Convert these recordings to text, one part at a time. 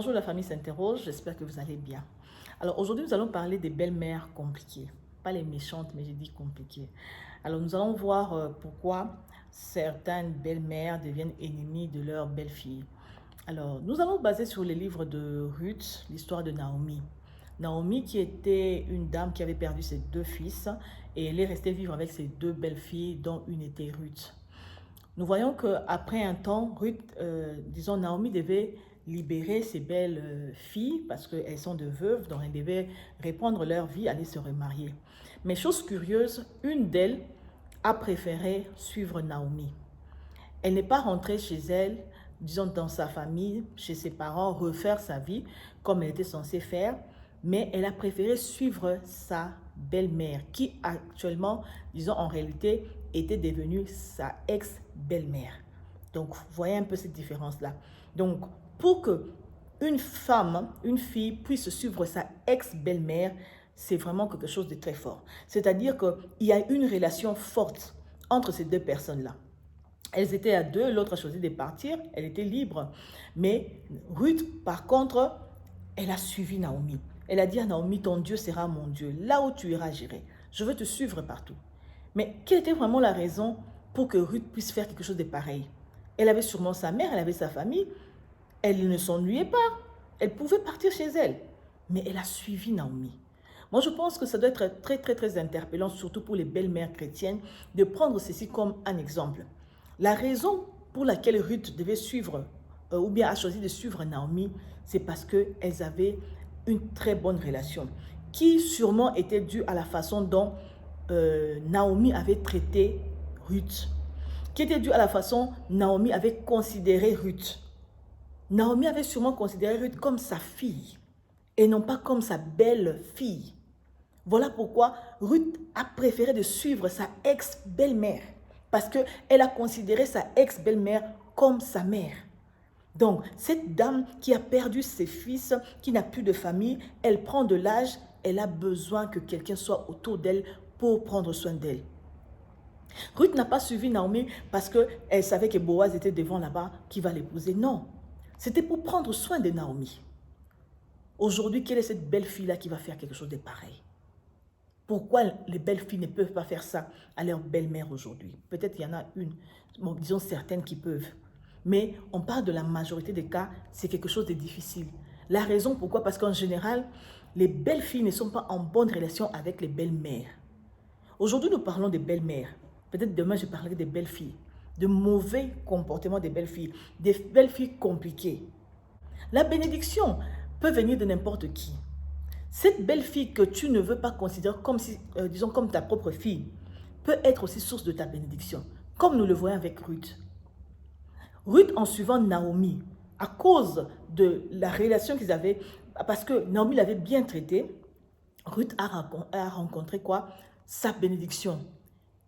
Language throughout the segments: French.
Bonjour, la famille s'interroge, j'espère que vous allez bien. Alors aujourd'hui, nous allons parler des belles-mères compliquées. Pas les méchantes, mais j'ai dit compliquées. Alors nous allons voir pourquoi certaines belles-mères deviennent ennemies de leurs belles-filles. Alors nous allons baser sur les livres de Ruth, l'histoire de Naomi. Naomi qui était une dame qui avait perdu ses deux fils et elle est restée vivre avec ses deux belles-filles dont une était Ruth. Nous voyons qu'après un temps, Naomi devait libérer ses belles filles parce qu'elles sont de veuves, donc elles devaient reprendre leur vie, aller se remarier. Mais chose curieuse, une d'elles a préféré suivre Naomi. Elle n'est pas rentrée chez elle, disons dans sa famille, chez ses parents, refaire sa vie comme elle était censée faire, mais elle a préféré suivre sa belle-mère qui actuellement, disons en réalité, était devenue sa ex-belle-mère. Donc, vous voyez un peu cette différence-là. Donc, pour que une femme, une fille puisse suivre sa ex-belle-mère, c'est vraiment quelque chose de très fort. C'est-à-dire qu'il y a une relation forte entre ces deux personnes-là. Elles étaient à deux, l'autre a choisi de partir, elle était libre. Mais Ruth, par contre, elle a suivi Naomi. Elle a dit à Naomi, ton Dieu sera mon Dieu. Là où tu iras, j'irai. Je veux te suivre partout. Mais quelle était vraiment la raison pour que Ruth puisse faire quelque chose de pareil? Elle avait sûrement sa mère, elle avait sa famille. Elle ne s'ennuyait pas. Elle pouvait partir chez elle. Mais elle a suivi Naomi. Moi, je pense que ça doit être très, très, très interpellant, surtout pour les belles-mères chrétiennes, de prendre ceci comme un exemple. La raison pour laquelle Ruth devait suivre, ou bien a choisi de suivre Naomi, c'est parce qu'elles avaient une très bonne relation, qui sûrement était due à la façon dont Naomi avait traité Ruth, qui était due à la façon dont Naomi avait considéré Ruth. Naomi avait sûrement considéré Ruth comme sa fille et non pas comme sa belle-fille. Voilà pourquoi Ruth a préféré de suivre sa ex-belle-mère parce qu'elle a considéré sa ex-belle-mère comme sa mère. Donc, cette dame qui a perdu ses fils, qui n'a plus de famille, elle prend de l'âge, elle a besoin que quelqu'un soit autour d'elle pour prendre soin d'elle. Ruth n'a pas suivi Naomi parce qu'elle savait que Boaz était devant là-bas, qui va l'épouser. Non, c'était pour prendre soin de Naomi. Aujourd'hui, quelle est cette belle fille-là qui va faire quelque chose de pareil? Pourquoi les belles filles ne peuvent pas faire ça à leur belle-mère aujourd'hui? Peut-être qu'il y en a une, bon, disons certaines qui peuvent. Mais on parle de la majorité des cas, c'est quelque chose de difficile. La raison pourquoi? Parce qu'en général, les belles filles ne sont pas en bonne relation avec les belles-mères. Aujourd'hui, nous parlons des belles-mères. Peut-être demain, je parlerai des belles filles. De mauvais comportements des belles filles compliquées. La bénédiction peut venir de n'importe qui. Cette belle-fille que tu ne veux pas considérer comme, disons, comme ta propre fille, peut être aussi source de ta bénédiction, comme nous le voyons avec Ruth. Ruth, en suivant Naomi, à cause de la relation qu'ils avaient, parce que Naomi l'avait bien traitée, Ruth a rencontré quoi? Sa bénédiction.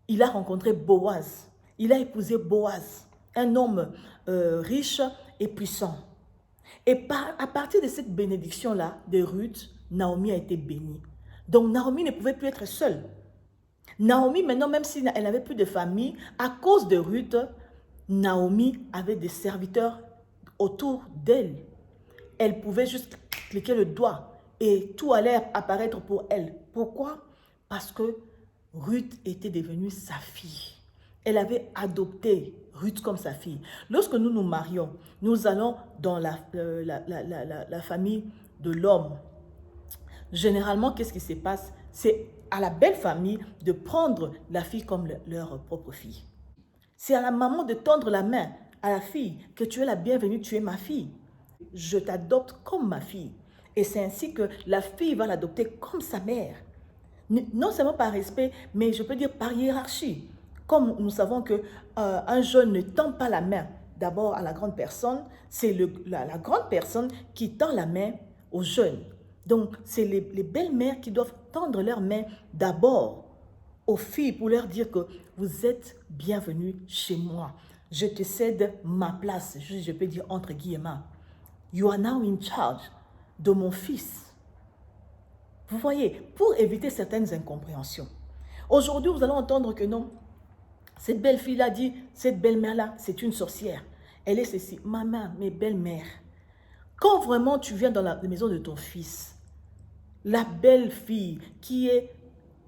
Il a rencontré Boaz. Il a épousé Boaz, un homme riche et puissant. Et à partir de cette bénédiction-là de Ruth, Naomi a été bénie. Donc Naomi ne pouvait plus être seule. Naomi, maintenant, même si elle n'avait plus de famille, à cause de Ruth, Naomi avait des serviteurs autour d'elle. Elle pouvait juste cliquer le doigt et tout allait apparaître pour elle. Pourquoi? Parce que Ruth était devenue sa fille. Elle avait adopté Ruth comme sa fille. Lorsque nous nous marions, nous allons dans la famille de l'homme. Généralement, qu'est-ce qui se passe? C'est à la belle famille de prendre la fille comme leur propre fille. C'est à la maman de tendre la main à la fille que tu es la bienvenue, tu es ma fille. Je t'adopte comme ma fille. Et c'est ainsi que la fille va l'adopter comme sa mère. Non seulement par respect, mais je peux dire par hiérarchie. Comme nous savons qu'un jeune ne tend pas la main d'abord à la grande personne, c'est la grande personne qui tend la main aux jeunes. Donc, c'est les belles-mères qui doivent tendre leur main d'abord aux filles pour leur dire que vous êtes bienvenus chez moi. Je te cède ma place, je peux dire entre guillemets. You are now in charge de mon fils. Vous voyez, pour éviter certaines incompréhensions. Aujourd'hui, vous allez entendre que non, cette belle fille-là dit, cette belle-mère-là, c'est une sorcière. Elle est ceci. Maman, mes belles-mères, Quand vraiment tu viens dans la maison de ton fils, la belle fille qui est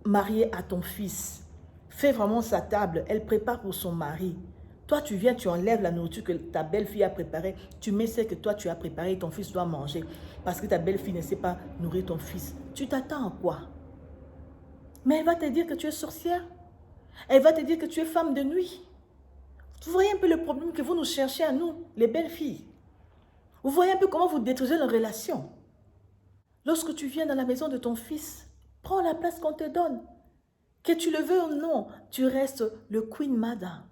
mariée à ton fils fait vraiment sa table, elle prépare pour son mari. Toi, tu viens, tu enlèves la nourriture que ta belle-fille a préparée, tu mets celle que toi tu as préparée et ton fils doit manger parce que ta belle-fille ne sait pas nourrir ton fils. Tu t'attends à quoi? Mais elle va te dire que tu es sorcière. Elle va te dire que tu es femme de nuit. Vous voyez un peu le problème que vous nous cherchez à nous, les belles filles. Vous voyez un peu comment vous détruisez la relation. Lorsque tu viens dans la maison de ton fils, prends la place qu'on te donne. Que tu le veux ou non, tu restes le Queen Mother.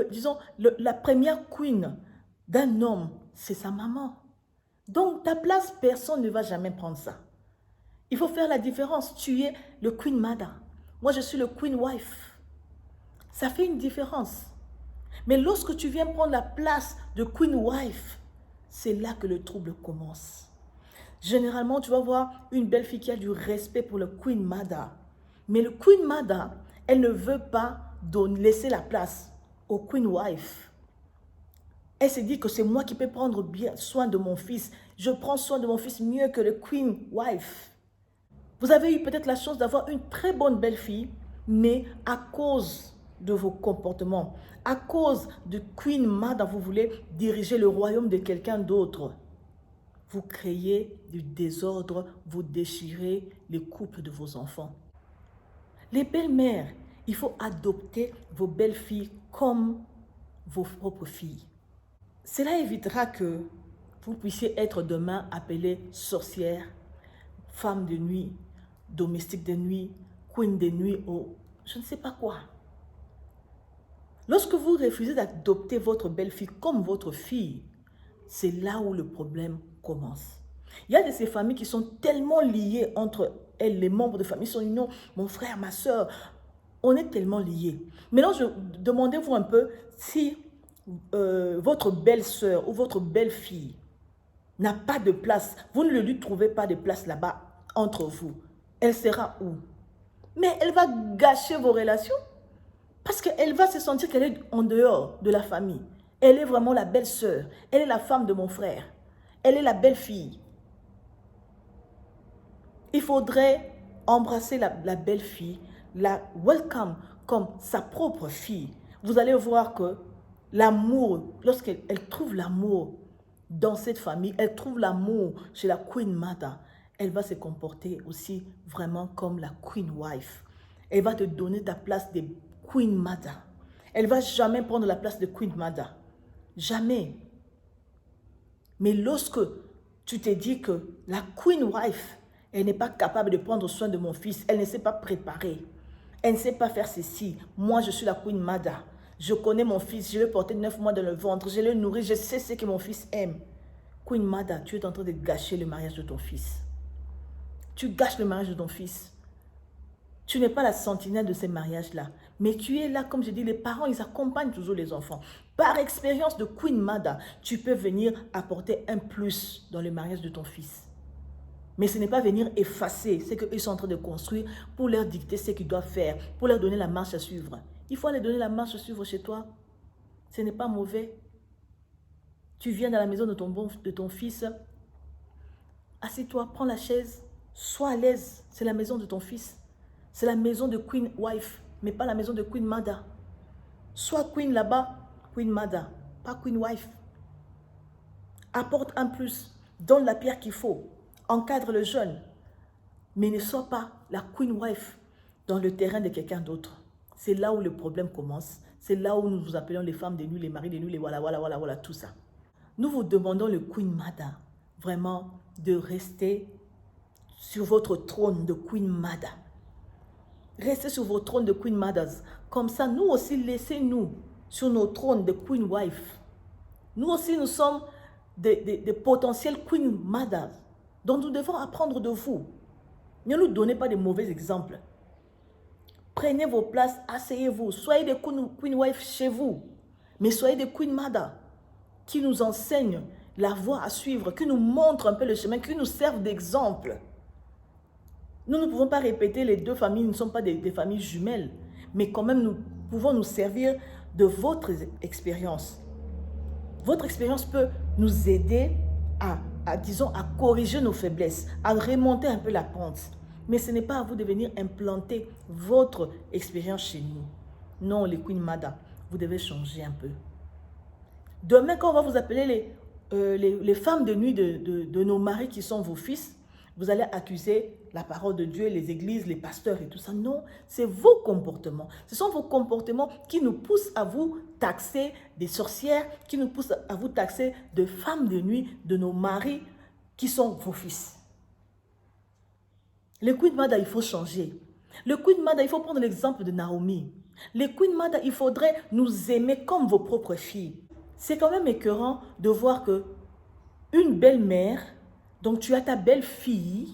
Disons, la première queen d'un homme, c'est sa maman. Donc, ta place, personne ne va jamais prendre ça. Il faut faire la différence. Tu es le Queen Mother. Moi, je suis le Queen Wife. Ça fait une différence. Mais lorsque tu viens prendre la place de Queen Wife, c'est là que le trouble commence. Généralement, tu vas voir une belle fille qui a du respect pour le Queen Mother. Mais le Queen Mother, elle ne veut pas laisser la place au Queen Wife. Elle se dit que c'est moi qui peux prendre bien soin de mon fils. Je prends soin de mon fils mieux que le Queen Wife. Vous avez eu peut-être la chance d'avoir une très bonne belle-fille, mais à cause de vos comportements, à cause de Queen Mother, vous voulez diriger le royaume de quelqu'un d'autre. Vous créez du désordre, vous déchirez les couples de vos enfants. Les belles-mères, il faut adopter vos belles-filles comme vos propres filles. Cela évitera que vous puissiez être demain appelée sorcière, femme de nuit, domestique de nuit, queen de nuit ou je ne sais pas quoi. Lorsque vous refusez d'adopter votre belle-fille comme votre fille, c'est là où le problème commence. Il y a de ces familles qui sont tellement liées entre elles, les membres de famille sont non, mon frère, ma soeur, on est tellement liés. Maintenant, demandez-vous un peu si votre belle-sœur ou votre belle-fille n'a pas de place, vous ne lui trouvez pas de place là-bas entre vous. Elle sera où? Mais elle va gâcher vos relations parce qu'elle va se sentir qu'elle est en dehors de la famille. Elle est vraiment la belle-sœur. Elle est la femme de mon frère. Elle est la belle-fille. Il faudrait embrasser la belle-fille, la welcome comme sa propre fille. Vous allez voir que l'amour, lorsqu'elle trouve l'amour dans cette famille, elle trouve l'amour chez la Queen Mother, elle va se comporter aussi vraiment comme la Queen Wife. Elle va te donner ta place de Queen Mother. Elle ne va jamais prendre la place de Queen Mother. Jamais. Mais lorsque tu te dis que la Queen Wife, elle n'est pas capable de prendre soin de mon fils, elle ne sait pas préparer, elle ne sait pas faire ceci. Moi, je suis la Queen Mother. Je connais mon fils, je l'ai porté 9 mois dans le ventre, je l'ai nourri, je sais ce que mon fils aime. Queen Mother, tu es en train de gâcher le mariage de ton fils. Tu gâches le mariage de ton fils. Tu n'es pas la sentinelle de ces mariages-là. Mais tu es là, comme je dis, les parents, ils accompagnent toujours les enfants. Par expérience de Queen Mother, tu peux venir apporter un plus dans le mariage de ton fils. Mais ce n'est pas venir effacer ce qu'ils sont en train de construire pour leur dicter ce qu'ils doivent faire, pour leur donner la marche à suivre. Il faut aller donner la marche à suivre chez toi. Ce n'est pas mauvais. Tu viens dans la maison de ton fils. Assieds-toi, prends la chaise. Sois à l'aise. C'est la maison de ton fils. C'est la maison de Queen Wife, mais pas la maison de Queen Mother. Sois Queen là-bas, Queen Mother, pas Queen Wife. Apporte un plus. Donne la pierre qu'il faut. Encadre le jeune. Mais ne sois pas la Queen Wife dans le terrain de quelqu'un d'autre. C'est là où le problème commence. C'est là où nous vous appelons les femmes de nuit, les maris de nuit, les voilà, tout ça. Nous vous demandons le Queen Mother, vraiment, de rester sur votre trône de Queen Mother. Restez sur vos trônes de Queen Mothers. Comme ça, nous aussi, laissez-nous sur nos trônes de Queen Wife. Nous aussi, nous sommes des potentiels Queen Mothers. Donc, nous devons apprendre de vous. Ne nous donnez pas de mauvais exemples. Prenez vos places, asseyez-vous. Soyez des Queen Wife chez vous. Mais soyez des Queen Mother qui nous enseignent la voie à suivre, qui nous montrent un peu le chemin, qui nous servent d'exemple. Nous ne pouvons pas répéter, les deux familles ne sont pas des familles jumelles, mais quand même, nous pouvons nous servir de votre expérience. Votre expérience peut nous aider disons, à corriger nos faiblesses, à remonter un peu la pente. Mais ce n'est pas à vous de venir implanter votre expérience chez nous. Non, les Queen Mada, vous devez changer un peu. Demain, quand on va vous appeler les femmes de nuit de nos maris qui sont vos fils, vous allez accuser la parole de Dieu, les églises, les pasteurs et tout ça. Non, c'est vos comportements. Ce sont vos comportements qui nous poussent à vous taxer des sorcières, qui nous poussent à vous taxer de femmes de nuit de nos maris qui sont vos fils. Les Queen Mada, il faut changer. Le Queen Mada, il faut prendre l'exemple de Naomi. Les Queen Mada, il faudrait nous aimer comme vos propres filles. C'est quand même écœurant de voir que une belle-mère, donc tu as ta belle-fille,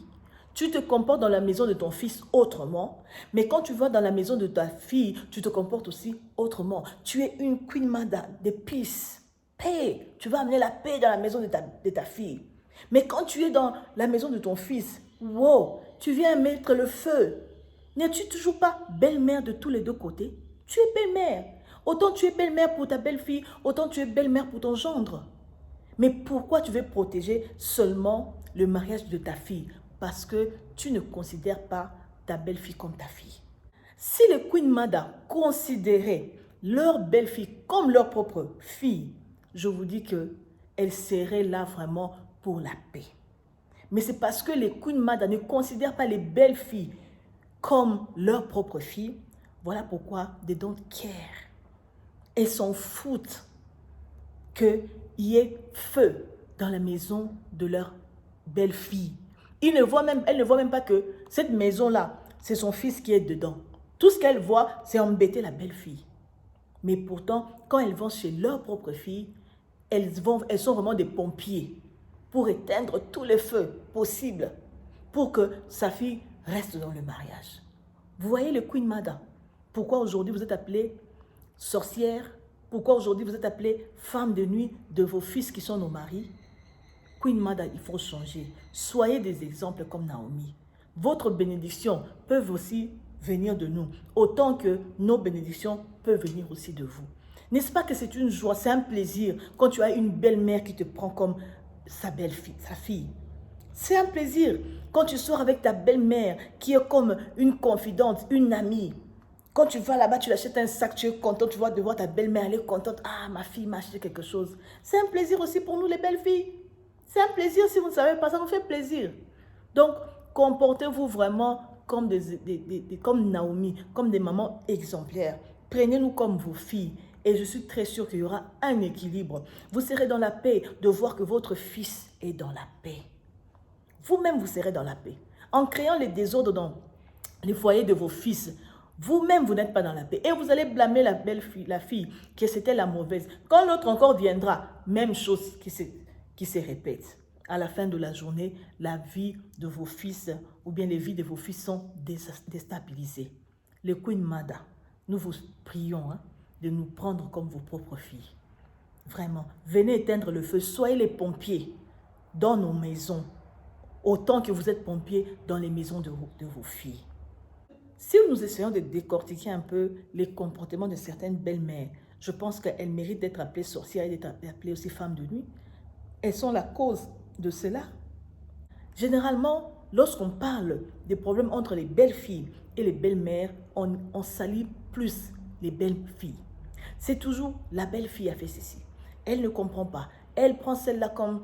tu te comportes dans la maison de ton fils autrement, mais quand tu vas dans la maison de ta fille, tu te comportes aussi autrement. Tu es une Queen Mada de peace, paix. Tu vas amener la paix dans la maison de ta fille. Mais quand tu es dans la maison de ton fils, wow, tu viens mettre le feu. N'es-tu toujours pas belle-mère de tous les deux côtés? Tu es belle-mère. Autant tu es belle-mère pour ta belle-fille, autant tu es belle-mère pour ton gendre. Mais pourquoi tu veux protéger seulement le mariage de ta fille? Parce que tu ne considères pas ta belle-fille comme ta fille. Si les Queen Mada considéraient leur belle-fille comme leur propre fille, je vous dis qu'elles seraient là vraiment pour la paix. Mais c'est parce que les Queen Mada ne considèrent pas les belles-filles comme leur propre fille. Voilà pourquoi they don't care. Elles s'en foutent qu'il y ait feu dans la maison de leur belle-fille. Elles ne voient même pas que cette maison-là, c'est son fils qui est dedans. Tout ce qu'elles voient, c'est embêter la belle-fille. Mais pourtant, quand elles vont chez leur propre fille, elles sont vraiment des pompiers pour éteindre tous les feux possibles pour que sa fille reste dans le mariage. Vous voyez le Queen Mada. Pourquoi aujourd'hui vous êtes appelée sorcière? Pourquoi aujourd'hui vous êtes appelée femme de nuit de vos fils qui sont nos maris? Queen Mada, il faut changer. Soyez des exemples comme Naomi. Votre bénédiction peut aussi venir de nous, autant que nos bénédictions peuvent venir aussi de vous. N'est-ce pas que c'est une joie, c'est un plaisir quand tu as une belle-mère qui te prend comme sa belle-fille, sa fille. C'est un plaisir quand tu sors avec ta belle-mère qui est comme une confidente, une amie. Quand tu vas là-bas, tu l'achètes un sac, tu es content, tu vois de voir ta belle-mère, elle est contente. Ah, ma fille m'a acheté quelque chose. C'est un plaisir aussi pour nous les belles filles. C'est un plaisir si vous ne savez pas, ça nous fait plaisir. Donc, comportez-vous vraiment comme, comme Naomi, comme des mamans exemplaires. Prenez-nous comme vos filles. Et je suis très sûre qu'il y aura un équilibre. Vous serez dans la paix de voir que votre fils est dans la paix. Vous-même, vous serez dans la paix. En créant les désordres dans les foyers de vos fils, vous-même, vous n'êtes pas dans la paix. Et vous allez blâmer la belle-fille, la fille, que c'était la mauvaise. Quand l'autre encore viendra, même chose qui se répète. À la fin de la journée, la vie de vos fils ou bien les vies de vos fils sont déstabilisées. Les Queen Mada, nous vous prions de nous prendre comme vos propres filles. Vraiment, venez éteindre le feu. Soyez les pompiers dans nos maisons, autant que vous êtes pompiers dans les maisons de vos filles. Si nous essayons de décortiquer un peu les comportements de certaines belles-mères, je pense qu'elles méritent d'être appelées sorcières et d'être appelées aussi femmes de nuit. Elles sont la cause de cela. Généralement, lorsqu'on parle des problèmes entre les belles filles et les belles-mères, on salit plus les belles filles. C'est toujours la belle-fille a fait ceci. Elle ne comprend pas. Elle prend celle-là comme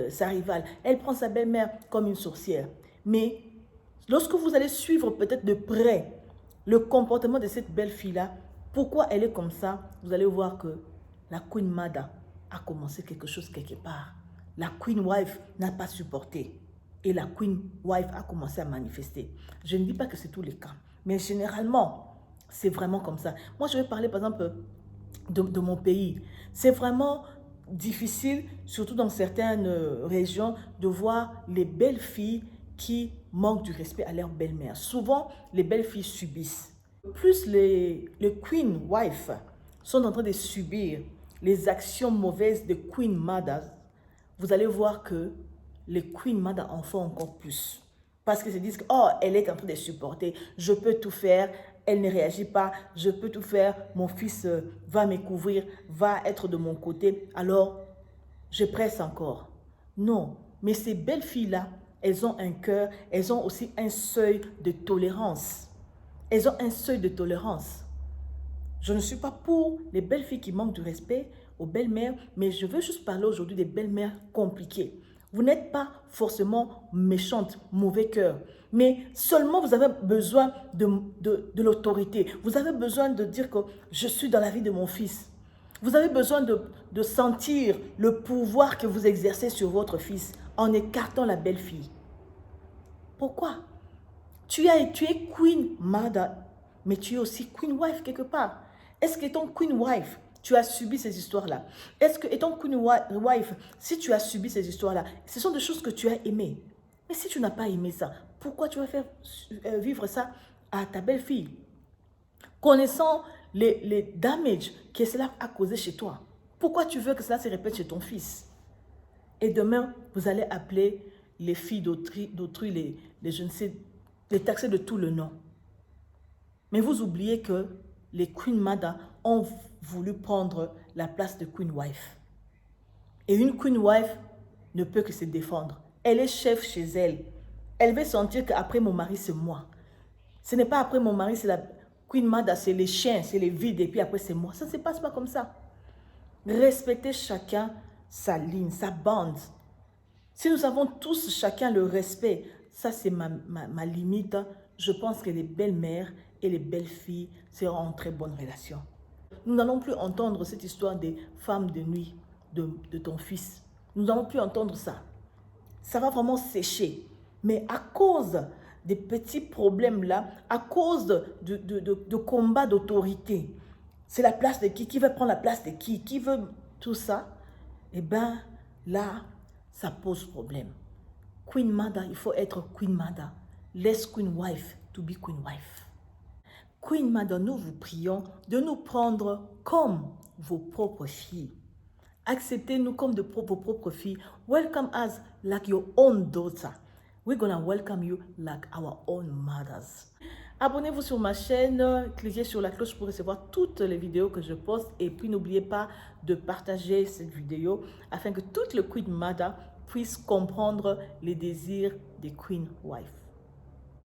sa rivale. Elle prend sa belle-mère comme une sorcière. Mais lorsque vous allez suivre peut-être de près le comportement de cette belle-fille-là, pourquoi elle est comme ça, vous allez voir que la Queen Mada a commencé quelque chose quelque part. La Queen Wife n'a pas supporté et la Queen Wife a commencé à manifester. Je ne dis pas que c'est tous les cas, mais généralement, c'est vraiment comme ça. Moi, je vais parler par exemple de mon pays. C'est vraiment difficile, surtout dans certaines régions, de voir les belles filles qui manquent du respect à leur belle-mère. Souvent, les belles filles subissent. Plus les Queen Wife sont en train de subir les actions mauvaises de Queen Mada, vous allez voir que les Queen Mada en font encore plus. Parce qu'ils se disent que, oh, elle est en train de supporter, je peux tout faire, elle ne réagit pas, je peux tout faire, mon fils va me couvrir, va être de mon côté. Alors, je presse encore. Non, mais ces belles filles-là, elles ont un cœur, elles ont aussi un seuil de tolérance. Elles ont un seuil de tolérance. Je ne suis pas pour les belles filles qui manquent de respect aux belles-mères, mais je veux juste parler aujourd'hui des belles-mères compliquées. Vous n'êtes pas forcément méchante, mauvais cœur, mais seulement vous avez besoin de l'autorité. Vous avez besoin de dire que je suis dans la vie de mon fils. Vous avez besoin de sentir le pouvoir que vous exercez sur votre fils en écartant la belle-fille. Pourquoi? Tu es Queen Mother, mais tu es aussi Queen Wife quelque part. Est-ce qu'étant Queen Wife, tu as subi ces histoires-là? Est-ce que étant Queen Wife, si tu as subi ces histoires-là, ce sont des choses que tu as aimées. Mais si tu n'as pas aimé ça, pourquoi tu vas faire vivre ça à ta belle-fille? Connaissant les damages que cela a causé chez toi, pourquoi tu veux que cela se répète chez ton fils? Et demain, vous allez appeler les filles d'autrui, je ne sais, les taxer de tout le nom. Mais vous oubliez que les Queen Mother ont voulu prendre la place de Queen Wife. Et une Queen Wife ne peut que se défendre. Elle est chef chez elle. Elle veut sentir qu'après mon mari, c'est moi. Ce n'est pas après mon mari, c'est la Queen Mother, c'est les chiens, c'est les vides, et puis après c'est moi. Ça ne se passe pas comme ça. Respectez chacun sa ligne, sa bande. Si nous avons tous chacun le respect, ça c'est ma limite, je pense que les belles-mères et les belles-filles seront en très bonne relation. Nous n'allons plus entendre cette histoire des femmes de nuit de ton fils. Nous n'allons plus entendre ça. Ça va vraiment sécher. Mais à cause des petits problèmes là, à cause de combats d'autorité, c'est la place de qui veut prendre la place de qui veut tout ça, eh bien là, ça pose problème. Queen Mother, il faut être Queen Mother. Laisse Queen Wife to be Queen Wife. Queen Mother, nous vous prions de nous prendre comme vos propres filles. Acceptez-nous comme vos propres filles. Welcome us like your own daughter. We're gonna welcome you like our own mothers. Abonnez-vous sur ma chaîne, cliquez sur la cloche pour recevoir toutes les vidéos que je poste. Et puis n'oubliez pas de partager cette vidéo afin que toutes les Queen Mother puissent comprendre les désirs des Queen Wife.